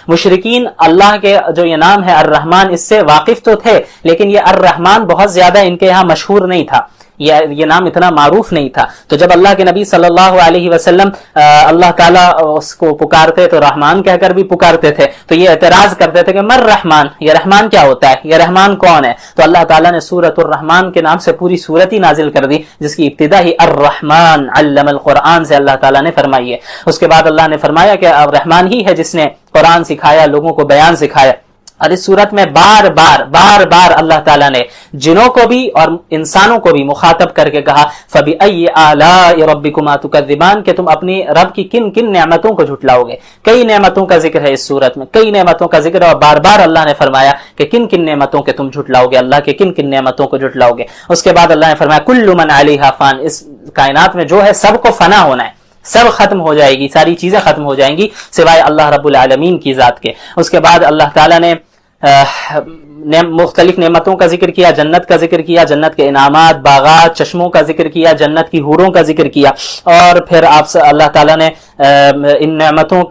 مشرکین اللہ کے جو یہ نام ہے الرحمن اس سے واقف تو تھے، لیکن یہ الرحمن بہت زیادہ ان کے یہاں مشہور نہیں تھا، یہ نام اتنا معروف نہیں تھا۔ تو جب اللہ کے نبی صلی اللہ علیہ وسلم اللہ تعالیٰ اس کو پکارتے تو رحمان کہہ کر بھی پکارتے تھے، تو یہ اعتراض کرتے تھے کہ مر رحمان، یہ رحمان کیا ہوتا ہے، یہ رحمان کون ہے؟ تو اللہ تعالیٰ نے سورۃ الرحمان کے نام سے پوری سورت ہی نازل کر دی، جس کی ابتدا ہی الرحمن علم القرآن سے اللہ تعالیٰ نے فرمائی ہے۔ اس کے بعد اللہ نے فرمایا کہ رحمان ہی ہے جس نے قرآن سکھایا، لوگوں کو بیان سکھایا۔ اور اس صورت میں بار بار اللہ تعالیٰ نے جنوں کو بھی اور انسانوں کو بھی مخاطب کر کے کہا فَبِأَيِّ آلَاءِ رَبِّكُمَا تُكَذِّبَانِ، کہ تم اپنی رب کی کن کن نعمتوں کو جھٹلاؤ گے۔ کئی نعمتوں کا ذکر ہے اس صورت میں، کئی نعمتوں کا ذکر ہے، اور بار بار اللہ نے فرمایا کہ کن کن نعمتوں کے تم جھٹلاؤ گے، اللہ کے کن کن نعمتوں کو جھٹلاؤ گے۔ اس کے بعد اللہ نے فرمایا كُلُّ مَنْ عَلَيْهَا فَانٍ، اس کائنات میں جو ہے سب کو فنا ہونا ہے، سب ختم ہو جائے گی، ساری چیزیں ختم ہو جائیں گی سوائے اللہ رب العالمین کی ذات کے۔ اس کے بعد اللہ تعالیٰ نے مختلف نعمتوں کا ذکر کیا، جنت کا ذکر کیا، جنت کے انعامات، باغات، چشموں کا ذکر کیا، جنت کی حوروں کا ذکر کیا، اور پھر اللہ تعالیٰ نے ان نعمتوں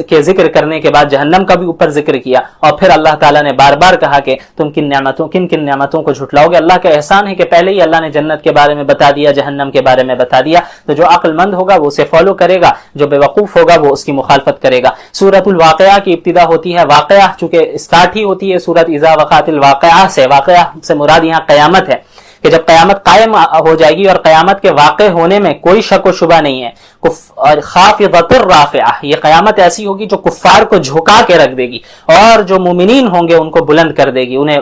کے ذکر کرنے کے بعد جہنم کا بھی اوپر ذکر کیا، اور پھر اللہ تعالیٰ نے بار بار کہا کہ تم کن کن نعمتوں کو جھٹلاؤ گے۔ اللہ کا احسان ہے کہ پہلے ہی اللہ نے جنت کے بارے میں بتا دیا، جہنم کے بارے میں بتا دیا، تو جو عقل مند ہوگا وہ اسے فالو کرے گا، جو بے وقوف ہوگا وہ اس کی مخالفت کرے گا۔ سورۃ الواقعہ کی ابتدا ہوتی ہے، واقعہ چونکہ اسٹارٹ ہی ہوتی ہے سورۃ اذا وقعت الواقعہ سے، واقعہ سے مراد یہاں قیامت ہے، کہ جب قیامت قائم ہو جائے گی، اور قیامت کے واقع ہونے میں کوئی شک و شبہ نہیں ہے، اور خافضۃ الرافعہ، یہ قیامت ایسی ہوگی جو کفار کو جھکا کے رکھ دے گی، اور جو مومنین ہوں گے ان کو بلند کر دے گی، انہیں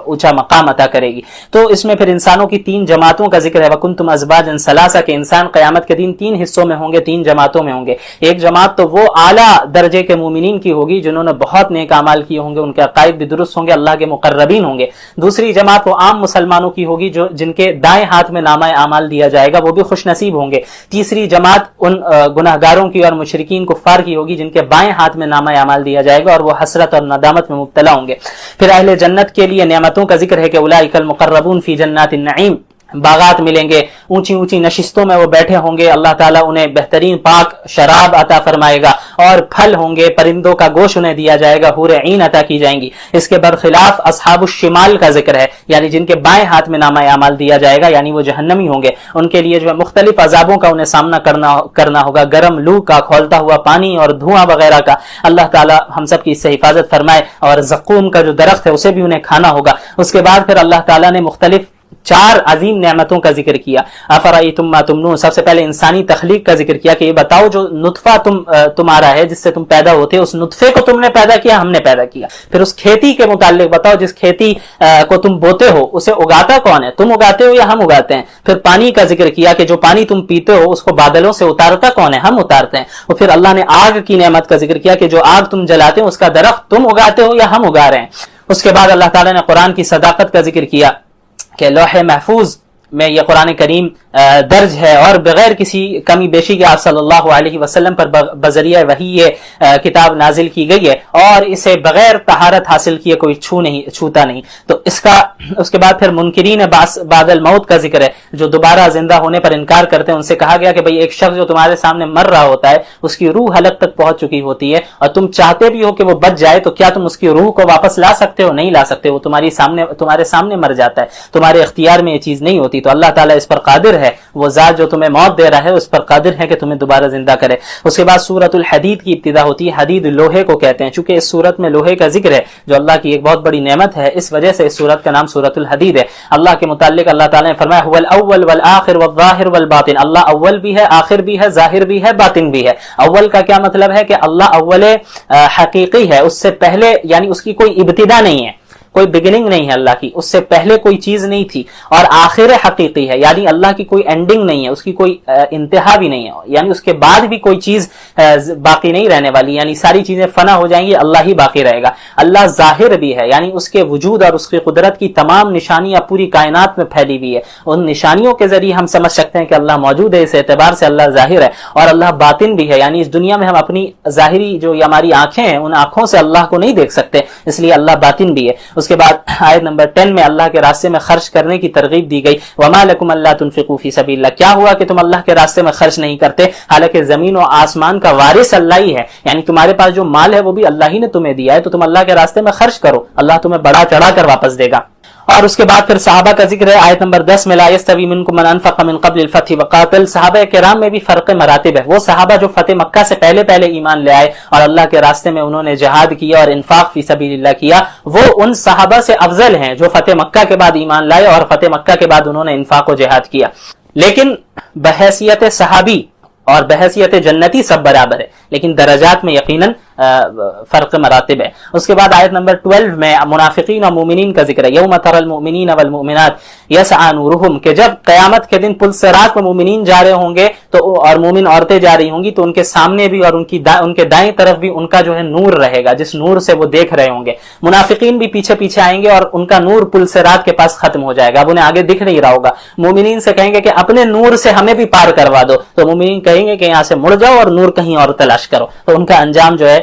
اونچا مقام عطا کرے گی۔ تو اس میں پھر انسانوں کی تین جماعتوں کا ذکر ہے، وَكُنْتُمْ أَزْوَاجًا ثَلَاثَةً، کہ انسان قیامت کے دن تین حصوں میں ہوں گے، تین جماعتوں میں ہوں گے۔ ایک جماعت تو وہ اعلیٰ درجے کے مومنین کی ہوگی جنہوں نے بہت نیک اعمال کیے ہوں گے، ان کے عقائد بھی درست ہوں گے، اللہ کے مقربین ہوں گے۔ دوسری جماعت وہ عام مسلمانوں کی ہوگی جن کے دائیں ہاتھ میں نامہ اعمال دیا جائے گا، وہ بھی خوش نصیب ہوں گے۔ تیسری جماعت ان گناہگاروں کی اور مشرکین کفار کی ہوگی جن کے بائیں ہاتھ میں نامہ اعمال دیا جائے گا، اور وہ حسرت اور ندامت میں مبتلا ہوں گے۔ پھر اہل جنت کے لیے نعمتوں کا ذکر ہے کہ اولئک المقربون فی جنات النعیم، باغات ملیں گے، اونچی اونچی نشستوں میں وہ بیٹھے ہوں گے، اللہ تعالیٰ انہیں بہترین پاک شراب عطا فرمائے گا، اور پھل ہوں گے، پرندوں کا گوشت انہیں دیا جائے گا، حور عین عطا کی جائیں گی۔ اس کے برخلاف اصحاب الشمال کا ذکر ہے، یعنی جن کے بائیں ہاتھ میں نامہ اعمال دیا جائے گا، یعنی وہ جہنمی ہوں گے، ان کے لیے جو ہے مختلف عذابوں کا انہیں سامنا کرنا ہوگا، گرم لو کا، کھولتا ہوا پانی اور دھواں وغیرہ کا۔ اللہ تعالیٰ ہم سب کی اس سے حفاظت فرمائے، اور زقوم کا جو درخت ہے اسے بھی انہیں کھانا ہوگا۔ اس کے بعد پھر اللہ تعالیٰ نے مختلف چار عظیم نعمتوں کا ذکر کیا۔ افرأیتم ما تمنون، سب سے پہلے انسانی تخلیق کا ذکر کیا کہ یہ بتاؤ جو نطفہ تمہارا ہے جس سے تم پیدا ہوتے، اس نطفے کو تم نے پیدا کیا، ہم نے پیدا کیا۔ پھر اس کھیتی کے متعلق بتاؤ، جس کھیتی کو تم بوتے ہو اسے اگاتا کون ہے، تم اگاتے ہو یا ہم اگاتے ہیں۔ پھر پانی کا ذکر کیا کہ جو پانی تم پیتے ہو اس کو بادلوں سے اتارتا کون ہے، ہم اتارتے ہیں۔ اور پھر اللہ نے آگ کی نعمت کا ذکر کیا کہ جو آگ تم جلاتے ہو اس کا درخت تم اگاتے ہو یا ہم اگا رہے ہیں۔ اس کے بعد اللہ تعالیٰ نے قرآن کی صداقت کا ذکر کیا کہ لوح محفوظ میں یہ قرآن کریم درج ہے، اور بغیر کسی کمی بیشی کے آپ صلی اللہ علیہ وسلم پر بذریعہ وحی یہ کتاب نازل کی گئی ہے، اور اسے بغیر طہارت حاصل کیے کوئی چھوتا نہیں۔ تو اس کے بعد پھر منکرین بعد الموت کا ذکر ہے، جو دوبارہ زندہ ہونے پر انکار کرتے ہیں۔ ان سے کہا گیا کہ بھئی ایک شخص جو تمہارے سامنے مر رہا ہوتا ہے اس کی روح حلق تک پہنچ چکی ہوتی ہے، اور تم چاہتے بھی ہو کہ وہ بچ جائے، تو کیا تم اس کی روح کو واپس لا سکتے ہو؟ نہیں لا سکتے، وہ تمہارے سامنے مر جاتا ہے، تمہارے اختیار میں یہ چیز نہیں ہوتی۔ تو اللہ تعالیٰ اس پر قادر ہے، وہ ذات جو تمہیں موت دے رہا ہے اس پر قادر ہے کہ تمہیں دوبارہ زندہ کرے۔ اس کے بعد سورۃ الحدید کی ابتدا ہوتی ہے، حدید لوہے کو کہتے ہیں، چونکہ اس سورت میں لوہے کا ذکر ہے جو اللہ کی ایک بہت بڑی نعمت ہے، اس وجہ سے اس سورت کا نام سورۃ الحدید ہے۔ اللہ کے متعلق اللہ تعالیٰ نے فرمایا هو الاول والآخر والظاہر والباطن، اللہ اول بھی ہے، آخر بھی ہے، ظاہر بھی ہے، باطن بھی ہے۔ اول کا کیا مطلب ہے کہ اللہ اول حقیقی ہے، اس سے پہلے یعنی اس کی کوئی ابتدا نہیں ہے، کوئی بگننگ نہیں ہے اللہ کی، اس سے پہلے کوئی چیز نہیں تھی، اور آخر حقیقی ہے، یعنی اللہ کی کوئی اینڈنگ نہیں ہے، اس کی کوئی انتہا بھی نہیں ہے، یعنی اس کے بعد بھی کوئی چیز باقی نہیں رہنے والی، یعنی ساری چیزیں فنا ہو جائیں گی، اللہ ہی باقی رہے گا۔ اللہ ظاہر بھی ہے، یعنی اس کے وجود اور اس کی قدرت کی تمام نشانیاں پوری کائنات میں پھیلی ہوئی ہے، ان نشانیوں کے ذریعے ہم سمجھ سکتے ہیں کہ اللہ موجود ہے، اس اعتبار سے اللہ ظاہر ہے۔ اور اللہ باطن بھی ہے، یعنی اس دنیا میں ہم اپنی ظاہری جو ہماری آنکھیں ہیں ان آنکھوں سے اللہ کو نہیں دیکھ سکتے، اس لیے اللہ باطن بھی ہے۔ اس کے بعد آیت نمبر 10 میں اللہ کے راستے میں خرچ کرنے کی ترغیب دی گئی، وما لکم الا تنفقوا فی سبیل اللہ، کیا ہوا کہ تم اللہ کے راستے میں خرچ نہیں کرتے، حالانکہ زمین و آسمان کا وارث اللہ ہی ہے، یعنی تمہارے پاس جو مال ہے وہ بھی اللہ ہی نے تمہیں دیا ہے، تو تم اللہ کے راستے میں خرچ کرو، اللہ تمہیں بڑا چڑھا کر واپس دے گا۔ اور اس کے بعد پھر صحابہ کا ذکر ہے، آیت نمبر 10 میں لا یستوی منکم من انفق من قبل الفتح وقاتل، صحابہ کرام میں بھی فرق مراتب ہے، وہ صحابہ جو فتح مکہ سے پہلے ایمان لے آئے اور اللہ کے راستے میں انہوں نے جہاد کیا اور انفاق فی سبیل اللہ کیا، وہ ان صحابہ سے افضل ہیں جو فتح مکہ کے بعد ایمان لائے اور فتح مکہ کے بعد انہوں نے انفاق و جہاد کیا، لیکن بحیثیت صحابی اور بحیثیت جنتی سب برابر ہے، لیکن درجات میں یقیناً فرق مراتب ہے۔ اس کے بعد آیت نمبر 12 میں منافقین اور مومنین کا ذکر ہے، یوم تری المؤمنین والمؤمنات یسعی نورہم، کہ جب قیامت کے دن پل صراط میں مومنین جا رہے ہوں گے تو اور مومن عورتیں جا رہی ہوں گی تو ان کے سامنے بھی اور ان کے دائیں طرف بھی ان کا جو ہے نور رہے گا، جس نور سے وہ دیکھ رہے ہوں گے۔ منافقین بھی پیچھے پیچھے آئیں گے اور ان کا نور پل صراط کے پاس ختم ہو جائے گا، اب انہیں آگے دکھ نہیں رہا ہوگا، مومنین سے کہیں گے کہ اپنے نور سے ہمیں بھی پار کروا دو، تو مومنین کہیں گے کہ یہاں سے مڑ جاؤ اور نور کہیں اور تلاش کرو، تو ان کا انجام جو ہے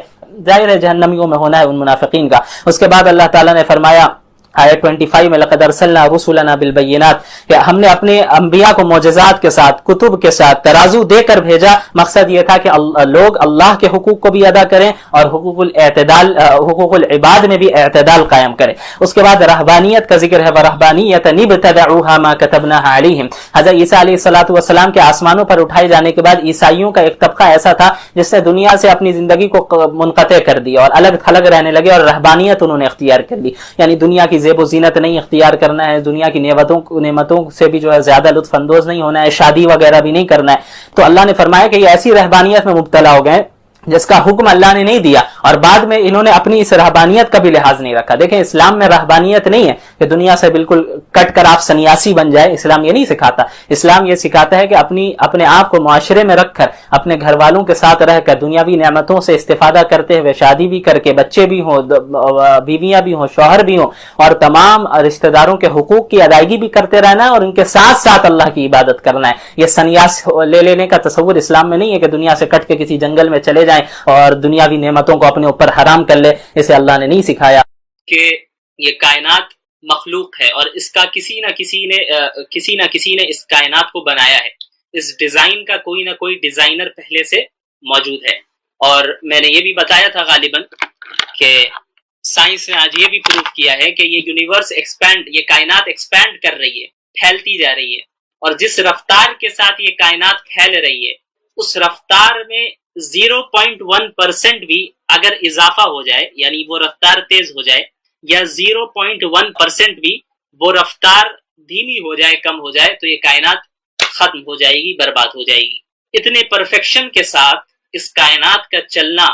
ظاہر ہے جہنمیوں میں ہونا ہے ان منافقین کا۔ اس کے بعد اللہ تعالیٰ نے فرمایا آیت 25 میں لقد ارسلنا رسلنا بالبینات، کہ ہم نے اپنے انبیاء کو معجزات کے ساتھ، کتب کے ساتھ، ترازو دے کر بھیجا، مقصد یہ تھا کہ لوگ اللہ کے حقوق کو بھی ادا کریں اور حقوق العباد میں بھی اعتدال قائم کریں۔ اس کے بعد رہبانیت کا ذکر ہے، ورہبانیۃ ابتدعوها ما كتبناها علیہم، حضرت عیسیٰ علیہ السلام کے آسمانوں پر اٹھائے جانے کے بعد عیسائیوں کا ایک طبقہ ایسا تھا جس نے دنیا سے اپنی زندگی کو منقطع کر دیا اور الگ تھلگ رہنے لگے، اور رہبانیت انہوں نے اختیار کر لی، یعنی دنیا کی زیب و زینت نہیں اختیار کرنا ہے، دنیا کی نعمتوں سے بھی جو ہے زیادہ لطف اندوز نہیں ہونا ہے، شادی وغیرہ بھی نہیں کرنا ہے۔ تو اللہ نے فرمایا کہ یہ ایسی رہبانیت میں مبتلا ہو گئے جس کا حکم اللہ نے نہیں دیا، اور بعد میں انہوں نے اپنی اس رہبانیت کا بھی لحاظ نہیں رکھا۔ دیکھیں اسلام میں رہبانیت نہیں ہے کہ دنیا سے بالکل کٹ کر آپ سنیاسی بن جائے، اسلام یہ نہیں سکھاتا، اسلام یہ سکھاتا ہے کہ اپنے آپ کو معاشرے میں رکھ کر، اپنے گھر والوں کے ساتھ رہ کر، دنیاوی نعمتوں سے استفادہ کرتے ہوئے، شادی بھی کر کے، بچے بھی ہوں، بیویاں بھی ہوں، شوہر بھی ہوں، اور تمام رشتہ داروں کے حقوق کی ادائیگی بھی کرتے رہنا ہے اور ان کے ساتھ ساتھ اللہ کی عبادت کرنا ہے۔ یہ سنیاس لے لینے کا تصور اسلام میں نہیں ہے کہ دنیا سے کٹ کے کسی جنگل میں چلے جائیں اور دنیاوی نعمتوں کو اپنے اوپر حرام کر لے، اسے اللہ نے نہیں سکھایا۔ کہ یہ کائنات مخلوق ہے اور اس کا کسی نہ کسی نے اس کائنات کو بنایا ہے، اس ڈیزائن کا کوئی نہ کوئی ڈیزائنر پہلے سے موجود ہے۔ اور میں نے یہ بھی بتایا تھا غالباً کہ سائنس نے آج یہ بھی پروف کیا ہے کہ یہ یونیورس یہ کائنات ایکسپینڈ کر رہی ہے، پھیلتی جا رہی ہے، اور جس رفتار کے ساتھ یہ کائنات پھیل رہی ہے اس رفتار میں 0.1% بھی اگر اضافہ ہو جائے، یعنی وہ رفتار تیز ہو جائے، یا 0.1% بھی وہ رفتار دھیمی ہو جائے، کم ہو جائے، تو یہ کائنات ختم ہو جائے گی، برباد ہو جائے گی۔ اتنے پرفیکشن کے ساتھ اس کائنات کا چلنا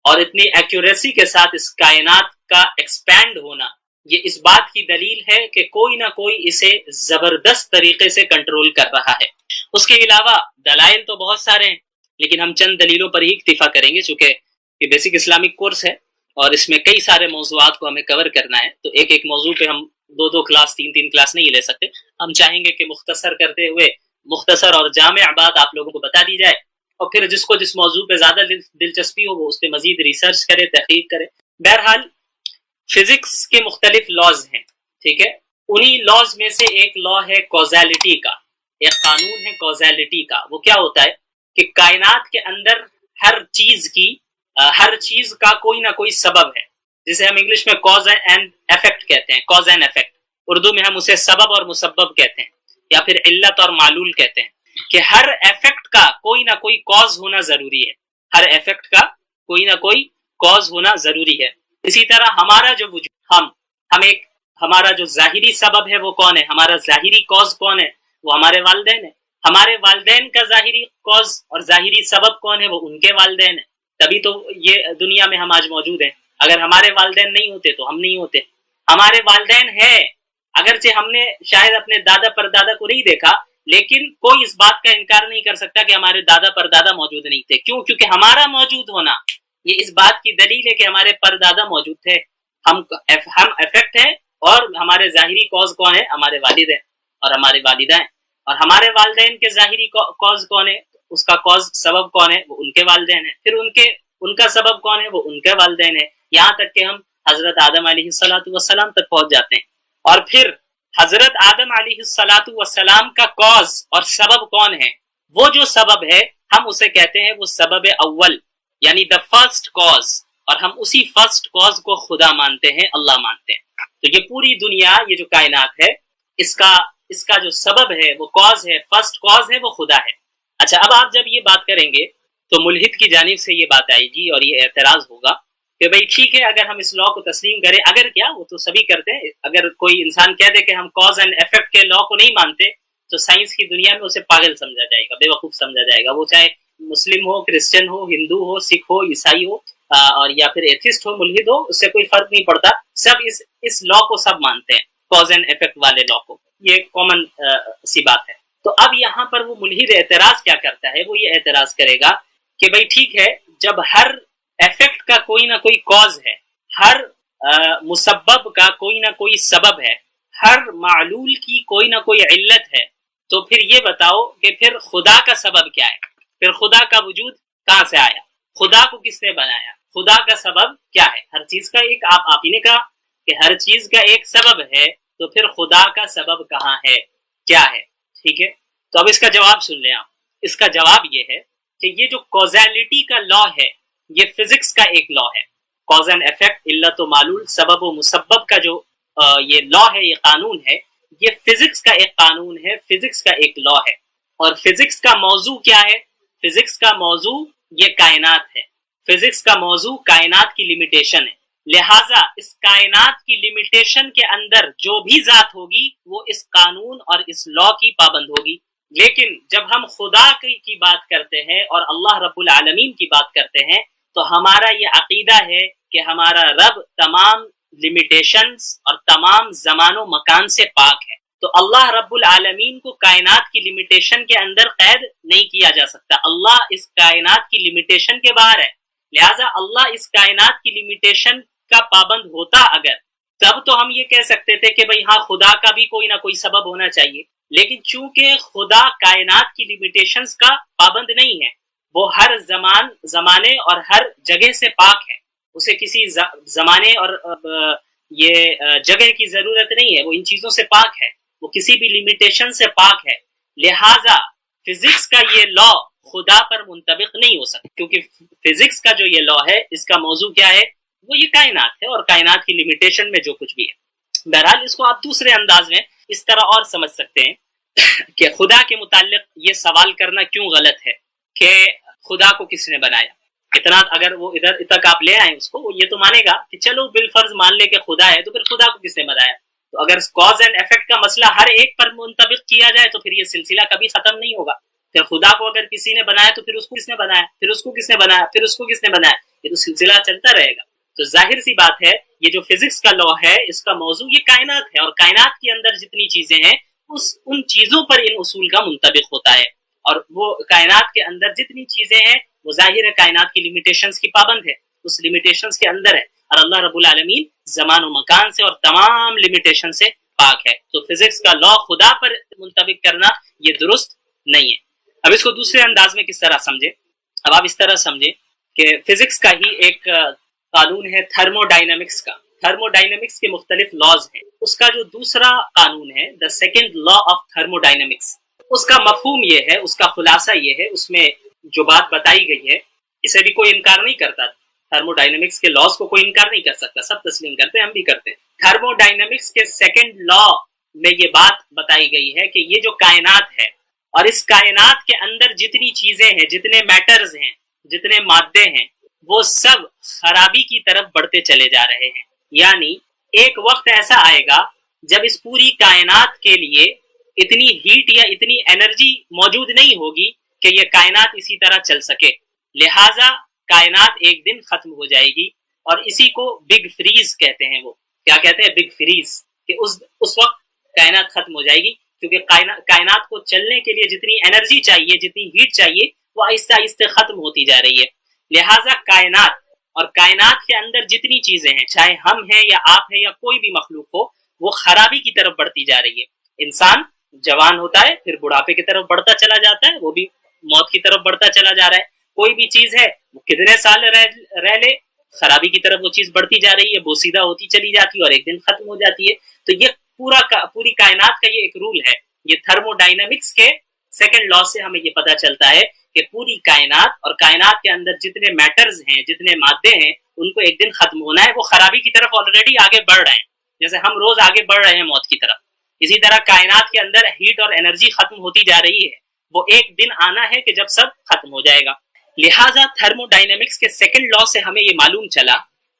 اور اتنی ایکوریسی کے ساتھ اس کائنات کا ایکسپینڈ ہونا، یہ اس بات کی دلیل ہے کہ کوئی نہ کوئی اسے زبردست طریقے سے کنٹرول کر رہا ہے۔ اس کے علاوہ دلائل تو بہت سارے ہیں، لیکن ہم چند دلیلوں پر ہی اکتفا کریں گے، چونکہ یہ بیسک اسلامک کورس ہے اور اس میں کئی سارے موضوعات کو ہمیں کور کرنا ہے، تو ایک موضوع پہ ہم دو کلاس، تین کلاس نہیں لے سکتے۔ ہم چاہیں گے کہ مختصر کرتے ہوئے مختصر اور جامع بات آپ لوگوں کو بتا دی جائے، اور پھر جس کو جس موضوع پہ زیادہ دلچسپی ہو وہ اس پہ مزید ریسرچ کرے، تحقیق کرے۔ بہرحال فزکس کے مختلف لاز ہیں، ٹھیک ہے، انہی لاز میں سے ایک لا ہے کوزیلٹی کا، ایک قانون ہے کوزیلٹی کا۔ وہ کیا ہوتا ہے کہ کائنات کے اندر ہر چیز کا کوئی نہ کوئی سبب ہے، جسے ہم انگلش میں کاز اینڈ ایفیکٹ کہتے ہیں، کاز اینڈ ایفیکٹ، اردو میں ہم اسے سبب اور مسبب کہتے ہیں، یا پھر علت اور معلول کہتے ہیں، کہ ہر ایفیکٹ کا کوئی نہ کوئی کاز ہونا ضروری ہے، ہر ایفیکٹ کا کوئی نہ کوئی کاز ہونا ضروری ہے۔ اسی طرح ہمارا جو وجود، ہمارا جو ظاہری سبب ہے وہ کون ہے، ہمارا ظاہری کاز کون ہے، وہ ہمارے والدین ہیں۔ ہمارے والدین کا ظاہری کاز اور ظاہری سبب کون ہے، وہ ان کے والدین ہیں، تبھی تو یہ دنیا میں ہم آج موجود ہیں۔ اگر ہمارے والدین نہیں ہوتے تو ہم نہیں ہوتے۔ ہمارے والدین ہیں، اگرچہ ہم نے شاید اپنے دادا پردادا کو نہیں دیکھا، لیکن کوئی اس بات کا انکار نہیں کر سکتا کہ ہمارے دادا پردادا موجود نہیں تھے۔ کیوں؟ کیونکہ ہمارا موجود ہونا یہ اس بات کی دلیل ہے کہ ہمارے پردادا موجود تھے۔ ہم افیکٹ ہیں، اور ہمارے ظاہری کاز کون ہے، ہمارے والد ہیں اور ہمارے والدہ ہیں۔ اور ہمارے والدین کے ظاہری کاز کون ہے، اس کا کاز سبب کون ہے، وہ ان کے والدین ہیں۔ پھر ان کا سبب کون ہے، وہ ان کے والدین ہیں۔ یہاں تک کہ ہم حضرت آدم علیہ السلام تک پہنچ جاتے ہیں. اور پھر حضرت آدم علیہ السلام کا کاز اور سبب کون ہے؟ وہ جو سبب ہے ہم اسے کہتے ہیں وہ سبب اول، یعنی دا فرسٹ کاز، اور ہم اسی فرسٹ کاز کو خدا مانتے ہیں، اللہ مانتے ہیں. تو یہ پوری دنیا، یہ جو کائنات ہے، اس کا جو سبب ہے، وہ کاز ہے، فرسٹ کاز ہے، وہ خدا ہے. اچھا، اب آپ جب یہ بات کریں گے تو ملحد کی جانب سے یہ بات آئے گی اور یہ اعتراض ہوگا کہ بھئی ٹھیک ہے، اگر ہم اس لا کو تسلیم کریں، اگر کیا وہ تو سبھی کرتے ہیں، اگر کوئی انسان کہہ دے کہ ہم کاز اینڈ ایفیکٹ کے لا کو نہیں مانتے تو سائنس کی دنیا میں اسے پاگل سمجھا جائے گا، بے وقوف سمجھا جائے گا. وہ چاہے مسلم ہو، کرسچن ہو، ہندو ہو، سکھ ہو، عیسائی ہو، اور یا پھر ایتھسٹ ہو، ملحد ہو، اس سے کوئی فرق نہیں پڑتا. سب اس لا کو سب مانتے ہیں، کاز اینڈ ایفیکٹ والے لا کو. یہ کامن سی بات ہے. تو اب یہاں پر وہ ملحد اعتراض کیا کرتا ہے؟ وہ یہ اعتراض کرے گا کہ بھئی ٹھیک ہے، جب ہر ایفیکٹ کا کوئی نہ کوئی کاز ہے، ہر مسبب کا کوئی نہ کوئی سبب ہے، ہر معلول کی کوئی نہ کوئی علت ہے، تو پھر یہ بتاؤ کہ پھر خدا کا سبب کیا ہے؟ پھر خدا کا وجود کہاں سے آیا؟ خدا کو کس نے بنایا؟ خدا کا سبب کیا ہے؟ ہر چیز کا ایک آپ ہی نے کہا کہ ہر چیز کا ایک سبب ہے، تو پھر خدا کا سبب کہاں ہے، کیا ہے؟ ٹھیک ہے، تو اب اس کا جواب سن لیں آپ. اس کا جواب یہ ہے کہ یہ جو کوزیلٹی کا لا ہے، یہ فزکس کا ایک لا ہے. کاز اینڈ ایفیکٹ، علت و معلول، سبب و مسبب کا جو یہ لا ہے، یہ قانون ہے، یہ فزکس کا ایک قانون ہے، فزکس کا ایک لا ہے. اور فزکس کا موضوع کیا ہے؟ فزکس کا موضوع یہ کائنات ہے. فزکس کا موضوع کائنات کی لمیٹیشن ہے. لہٰذا اس کائنات کی لمیٹیشن کے اندر جو بھی ذات ہوگی وہ اس قانون اور اس لا کی پابند ہوگی. لیکن جب ہم خدا کی بات کرتے ہیں اور اللہ رب العالمین کی بات کرتے ہیں تو ہمارا یہ عقیدہ ہے کہ ہمارا رب تمام لمیٹیشنز اور تمام زمان و مکان سے پاک ہے. تو اللہ رب العالمین کو کائنات کی لمیٹیشن کے اندر قید نہیں کیا جا سکتا. اللہ اس کائنات کی لمیٹیشن کے باہر ہے. لہٰذا اللہ اس کائنات کی لمیٹیشن کا پابند ہوتا اگر، تب تو ہم یہ کہہ سکتے تھے کہ بھئی ہاں خدا کا بھی کوئی نہ کوئی سبب ہونا چاہیے. لیکن چونکہ خدا کائنات کی لمیٹیشنز کا پابند نہیں ہے، وہ ہر زمانے اور ہر جگہ سے پاک ہے. اسے کسی زمانے اور یہ جگہ کی ضرورت نہیں ہے. وہ ان چیزوں سے پاک ہے، وہ کسی بھی لمیٹیشن سے پاک ہے. لہٰذا فزکس کا یہ لا خدا پر منطبق نہیں ہو سکتا، کیونکہ فزکس کا جو یہ لا ہے، اس کا موضوع کیا ہے؟ وہ یہ کائنات ہے اور کائنات کی لمیٹیشن میں جو کچھ بھی ہے. بہرحال اس کو آپ دوسرے انداز میں اس طرح اور سمجھ سکتے ہیں کہ خدا کے متعلق یہ سوال کرنا کیوں غلط ہے کہ خدا کو کس نے بنایا. اتنا اگر وہ ادھر تک آپ لے آئیں اس کو، وہ یہ تو مانے گا کہ چلو بالفرض مان لے کہ خدا ہے، تو پھر خدا کو کس نے بنایا؟ تو اگر کاز اینڈ ایفیکٹ کا مسئلہ ہر ایک پر منطبق کیا جائے تو پھر یہ سلسلہ کبھی ختم نہیں ہوگا. پھر خدا کو اگر کسی نے بنایا تو پھر اس کو کس نے بنایا، پھر اس کو کس نے بنایا، پھر اس کو کس نے بنایا، یہ تو سلسلہ چلتا رہے گا. تو ظاہر سی بات ہے یہ جو فزکس کا لا ہے، اس کا موضوع یہ کائنات ہے، اور کائنات کے اندر جتنی چیزیں ہیں ان چیزوں پر ان اصول کا منطبق ہوتا ہے. اور وہ کائنات کے اندر جتنی چیزیں ہیں وہ ظاہر ہے کائنات کی لمیٹیشنز کی پابند ہے، اس لمیٹیشنز کے اندر ہے. اور اللہ رب العالمین زمان و مکان سے اور تمام لمیٹیشن سے پاک ہے. تو فزکس کا لا خدا پر منطبق کرنا یہ درست نہیں ہے. اب اس کو دوسرے انداز میں کس طرح سمجھے؟ اب آپ اس طرح سمجھے کہ فزکس کا ہی ایک قانون ہے تھرمو ڈائنامکس کا. تھرمو ڈائنامکس کے مختلف لاز ہیں. اس کا جو دوسرا قانون ہے، the second law of thermodynamics, اس کا مفہوم یہ ہے، اس کا خلاصہ یہ ہے، اس میں جو بات بتائی گئی ہے اسے بھی کوئی انکار نہیں کرتا. تھرمو ڈائنامکس کے لاز کو کوئی انکار نہیں کر سکتا، سب تسلیم کرتے ہیں، ہم بھی کرتے ہیں. تھرمو ڈائنامکس کے سیکنڈ لا میں یہ بات بتائی گئی ہے کہ یہ جو کائنات ہے اور اس کائنات کے اندر جتنی چیزیں ہیں، جتنے میٹرز ہیں، جتنے مادے ہیں، وہ سب خرابی کی طرف بڑھتے چلے جا رہے ہیں. یعنی ایک وقت ایسا آئے گا جب اس پوری کائنات کے لیے اتنی ہیٹ یا اتنی انرجی موجود نہیں ہوگی کہ یہ کائنات اسی طرح چل سکے. لہٰذا کائنات ایک دن ختم ہو جائے گی، اور اسی کو بگ فریز کہتے ہیں. وہ کیا کہتے ہیں؟ بگ فریز، کہ اس وقت کائنات ختم ہو جائے گی، کیونکہ کائنات کو چلنے کے لیے جتنی انرجی چاہیے، جتنی ہیٹ چاہیے، وہ آہستہ آہستہ ختم ہوتی جا رہی ہے. لہٰذا کائنات اور کائنات کے اندر جتنی چیزیں ہیں، چاہے ہم ہیں یا آپ ہیں یا کوئی بھی مخلوق ہو، وہ خرابی کی طرف بڑھتی جا رہی ہے. انسان جوان ہوتا ہے، پھر بڑھاپے کی طرف بڑھتا چلا جاتا ہے، وہ بھی موت کی طرف بڑھتا چلا جا رہا ہے. کوئی بھی چیز ہے وہ کتنے سال رہ لے، خرابی کی طرف وہ چیز بڑھتی جا رہی ہے، بوسیدہ ہوتی چلی جاتی ہے اور ایک دن ختم ہو جاتی ہے. تو یہ پوری کائنات کا یہ ایک رول ہے. یہ تھرمو ڈائنامکس کے سیکنڈ لا سے ہمیں یہ پتہ چلتا ہے کہ پوری کائنات اور کائنات کے اندر جتنے میٹرز ہیں، جتنے مادے ہیں، ان کو ایک دن ختم ہونا ہے. وہ خرابی کی طرف آلریڈی آگے بڑھ رہے ہیں، جیسے ہم روز آگے بڑھ رہے ہیں موت کی طرف. اسی طرح کائنات کے اندر ہیٹ اور انرجی ختم ہوتی جا رہی ہے. وہ ایک دن آنا ہے کہ جب سب ختم ہو جائے گا. لہٰذا تھرمو ڈائنامکس کے سیکنڈ لا سے ہمیں یہ معلوم چلا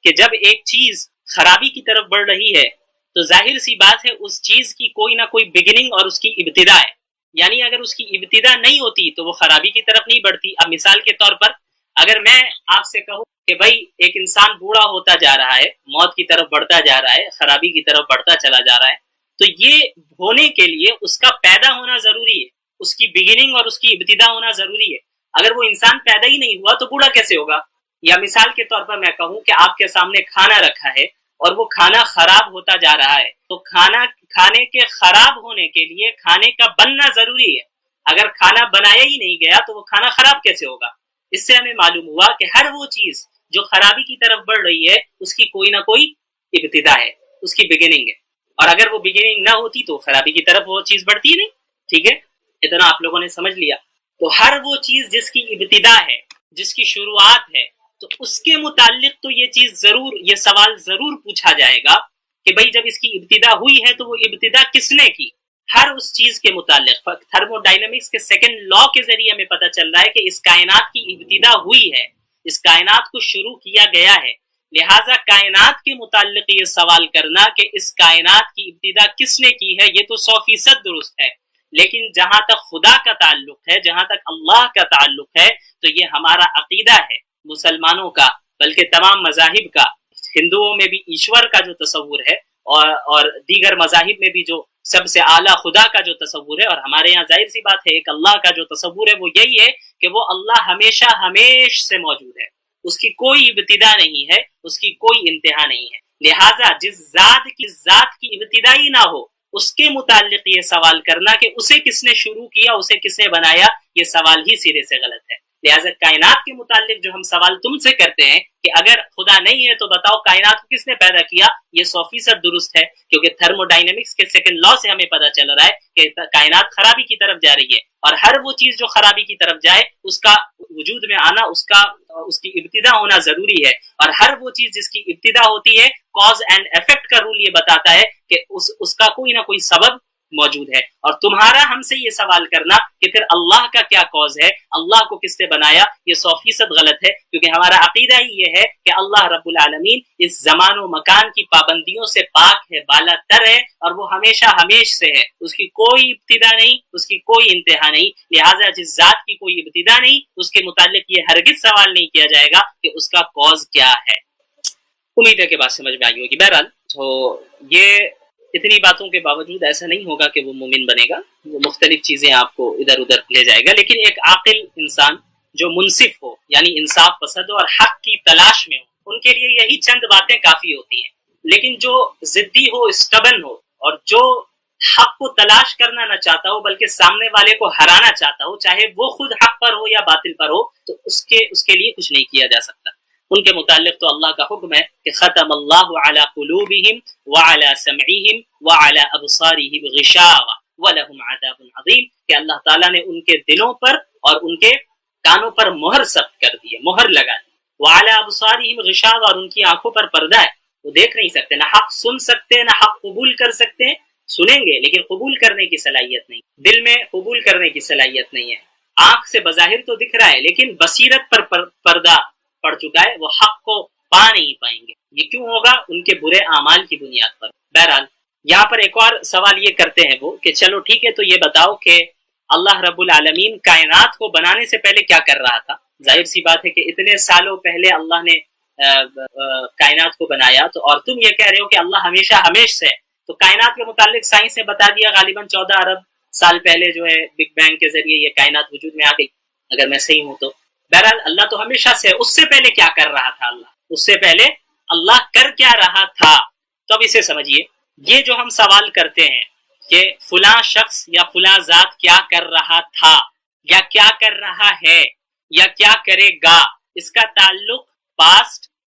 کہ جب ایک چیز خرابی کی طرف بڑھ رہی ہے تو ظاہر سی بات ہے اس چیز کی کوئی نہ کوئی بگننگ اور اس کی ابتدا ہے. یعنی اگر اس کی ابتدا نہیں ہوتی تو وہ خرابی کی طرف نہیں بڑھتی. اب مثال کے طور پر اگر میں آپ سے کہوں کہ بھائی ایک انسان بوڑھا ہوتا جا رہا ہے، موت کی طرف بڑھتا جا رہا ہے، خرابی کی طرف بڑھتا چلا جا رہا ہے، تو یہ ہونے کے لیے اس کا پیدا ہونا ضروری ہے، اس کی بگننگ اور اس کی ابتدا ہونا ضروری ہے. اگر وہ انسان پیدا ہی نہیں ہوا تو بوڑھا کیسے ہوگا؟ یا مثال کے طور پر میں کہوں کہ آپ کے سامنے کھانا رکھا ہے اور وہ کھانا خراب ہوتا جا رہا ہے، تو کھانے کے خراب ہونے کے لیے کھانے کا بننا ضروری ہے. اگر کھانا بنایا ہی نہیں گیا تو وہ کھانا خراب کیسے ہوگا؟ اس سے ہمیں معلوم ہوا کہ ہر وہ چیز جو خرابی کی طرف بڑھ رہی ہے اس کی کوئی نہ کوئی ابتدا ہے، اس کی بگننگ ہے. اور اگر وہ بگننگ نہ ہوتی تو خرابی کی طرف وہ چیز بڑھتی نہیں. ٹھیک ہے، اتنا آپ لوگوں نے سمجھ لیا. تو ہر وہ چیز جس کی ابتدا ہے، جس کی شروعات ہے، تو اس کے متعلق تو یہ سوال ضرور پوچھا جائے گا کہ بھئی جب اس کی ابتدا ہوئی ہے تو وہ ابتدا کس نے کی؟ ہر اس چیز کے متعلق تھرمو ڈائنامکس کے سیکنڈ لا کے ذریعے ہمیں پتہ چل رہا ہے کہ اس کائنات کی ابتدا ہوئی ہے، اس کائنات کو شروع کیا گیا ہے. لہٰذا کائنات کے متعلق یہ سوال کرنا کہ اس کائنات کی ابتدا کس نے کی ہے، یہ تو 100% درست ہے. لیکن جہاں تک خدا کا تعلق ہے، جہاں تک اللہ کا تعلق ہے، تو یہ ہمارا عقیدہ ہے مسلمانوں کا، بلکہ تمام مذاہب کا. ہندوؤں میں بھی ایشور کا جو تصور ہے اور دیگر مذاہب میں بھی جو سب سے اعلیٰ خدا کا جو تصور ہے، اور ہمارے یہاں ظاہر سی بات ہے ایک اللہ کا جو تصور ہے وہ یہی ہے کہ وہ اللہ ہمیشہ ہمیش سے موجود ہے، اس کی کوئی ابتدا نہیں ہے، اس کی کوئی انتہا نہیں ہے. لہٰذا جس ذات کی ابتدا ہی نہ ہو اس کے متعلق یہ سوال کرنا کہ اسے کس نے شروع کیا، اسے کس نے بنایا، یہ سوال ہی سرے سے غلط ہے. لہٰذا کائنات کے متعلق جو ہم سوال تم سے کرتے ہیں کہ اگر خدا نہیں ہے تو بتاؤ کائنات کو کس نے پیدا کیا، یہ 100% درست ہے، کیونکہ تھرمو ڈائنامکس کے سیکنڈ لا سے ہمیں پتہ چل رہا ہے کہ کائنات خرابی کی طرف جا رہی ہے، اور ہر وہ چیز جو خرابی کی طرف جائے اس کا وجود میں آنا، اس کی ابتدا ہونا ضروری ہے. اور ہر وہ چیز جس کی ابتدا ہوتی ہے، کاز اینڈ ایفیکٹ کا رول یہ بتاتا ہے کہ اس کا کوئی نہ کوئی سبب موجود ہے. اور تمہارا ہم سے یہ سوال کرنا کہ پھر اللہ کا کیا کاز ہے، اللہ کو کس نے بنایا، یہ 100% غلط ہے، کیونکہ ہمارا عقیدہ ہی یہ ہے کہ اللہ رب العالمین اس زمان و مکان کی پابندیوں سے پاک ہے، بالا تر ہے، اور وہ ہمیشہ ہمیش سے ہے، اس کی کوئی ابتدا نہیں، اس کی کوئی انتہا نہیں. لہٰذا جس ذات کی کوئی ابتدا نہیں اس کے متعلق یہ ہرگز سوال نہیں کیا جائے گا کہ اس کا کاز کیا ہے. امید ہے کہ بات سمجھ میں آئی ہوگی. بہرحال تو یہ اتنی باتوں کے باوجود ایسا نہیں ہوگا کہ وہ مومن بنے گا، وہ مختلف چیزیں آپ کو ادھر ادھر لے جائے گا. لیکن ایک عاقل انسان جو منصف ہو، یعنی انصاف پسند ہو اور حق کی تلاش میں ہو، ان کے لیے یہی چند باتیں کافی ہوتی ہیں. لیکن جو ضدی ہو، اسٹبن ہو، اور جو حق کو تلاش کرنا نہ چاہتا ہو بلکہ سامنے والے کو ہرانا چاہتا ہو، چاہے وہ خود حق پر ہو یا باطل پر ہو، تو اس کے لیے کچھ نہیں کیا جا سکتا. ان کے متعلق تو اللہ کا حکم ہے کہ ختم اللہ علی قلوبہم وعلی سمعہم وعلی ابصارہم غشاوہ ولہم عذاب عظیم، کہ اللہ تعالیٰ نے ان کے دلوں پر اور ان کے کانوں پر مہر ثبت کر دی ہے، مہر لگا دی. وعلی ابصارہم غشاوہ، اور ان کی آنکھوں پر پردہ ہے، وہ دیکھ نہیں سکتے، نہ حق سن سکتے، نہ حق قبول کر سکتے. سنیں گے لیکن قبول کرنے کی صلاحیت نہیں، دل میں قبول کرنے کی صلاحیت نہیں ہے. آنکھ سے بظاہر تو دکھ رہا ہے لیکن بصیرت پر پردہ پڑ چکا ہے، وہ حق کو پا نہیں پائیں گے. یہ کیوں ہوگا؟ ان کے برے اعمال کی بنیاد پر. بہرحال یہاں پر ایک اور سوال یہ کرتے ہیں وہ کہ چلو ٹھیک ہے، تو یہ بتاؤ کہ اللہ رب العالمین کائنات کو بنانے سے پہلے کیا کر رہا تھا؟ ظاہر سی بات ہے کہ اتنے سالوں پہلے اللہ نے کائنات کو بنایا، تو اور تم یہ کہہ رہے ہو کہ اللہ ہمیشہ ہمیش سے ہے. تو کائنات کے متعلق سائنس نے بتا دیا غالباً 14 ارب سال پہلے جو ہے بگ بینگ کے ذریعے یہ کائنات وجود میں آ گئی، اگر میں صحیح ہوں تو. بہرحال اللہ تو ہمیشہ سے ہے. اس سے پہلے کیا کر رہا تھا اللہ؟ اس سے پہلے اللہ کر کیا رہا تھا؟ تو اب اسے سمجھیے. یہ جو ہم سوال کرتے ہیں کہ فلاں شخص یا فلاں ذات کیا کر رہا تھا یا کیا کر رہا ہے یا کیا کرے گا، اس کا تعلق پاسٹ،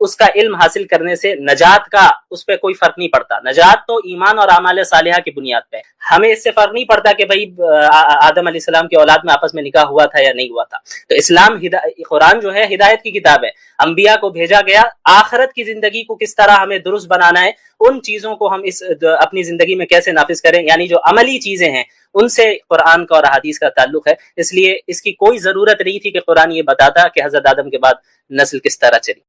اس کا علم حاصل کرنے سے نجات کا اس پہ کوئی فرق نہیں پڑتا. نجات تو ایمان اور اعمال صالحہ کی بنیاد پہ. ہمیں اس سے فرق نہیں پڑتا کہ بھائی آدم علیہ السلام کی اولاد میں آپس میں نکاح ہوا تھا یا نہیں ہوا تھا. تو اسلام قرآن جو ہے ہدایت کی کتاب ہے. انبیاء کو بھیجا گیا آخرت کی زندگی کو کس طرح ہمیں درست بنانا ہے، ان چیزوں کو ہم اپنی زندگی میں کیسے نافذ کریں، یعنی جو عملی چیزیں ہیں ان سے قرآن کا اور احادیث کا تعلق ہے. اس لیے اس کی کوئی ضرورت نہیں تھی کہ قرآن یہ بتاتا کہ حضرت آدم کے بعد نسل کس طرح چلی.